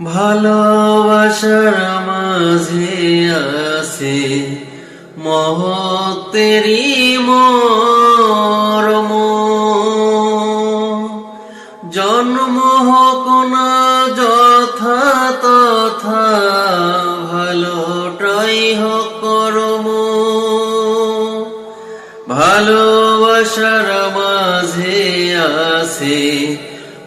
ভালোবাসার মাঝে আছে মহত্বেরই মর্ম। জন্ম হোক না যথা তথা, ভালোটাই হোক কর্ম। ভালোবাসার মাঝে আছে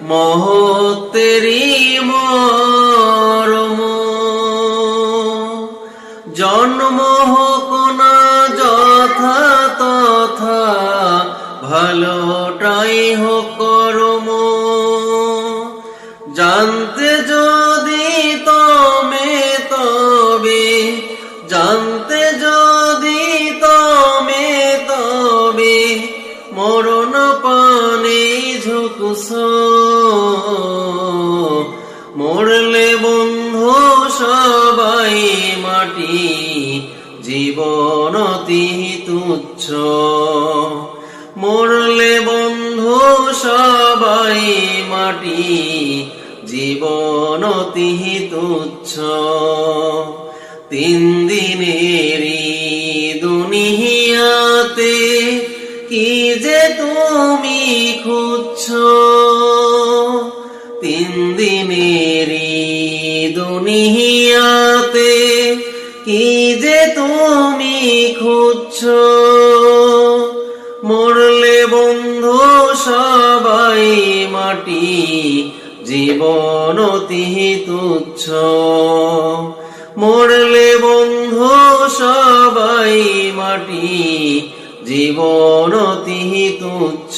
মহত্বেরই মর্ম। জন্ম হোক না যথা তথা, ভালোটাই হোক কর্ম। জানতে যদি তমে তবে, জানতে যদি তমে তবে, মরণ পানে ঝুঁকছ। মরলে বন্ধু সবাই মাটি, জীবন অতি তুচ্ছ। মরলে বন্ধু সবাই মাটি, জীবন অতি তুচ্ছ। 3 দিনেরই দুনিয়াতে কি যে তুমি খুঁজছ। 3 দিনেরই দুনিয়াতে কি যে তুমি খুঁজছ। মরলে বন্ধু সবাই মাটি, জীবন অতি তুচ্ছ। মরলে বন্ধু সবাই মাটি, জীবন অতি তুচ্ছ।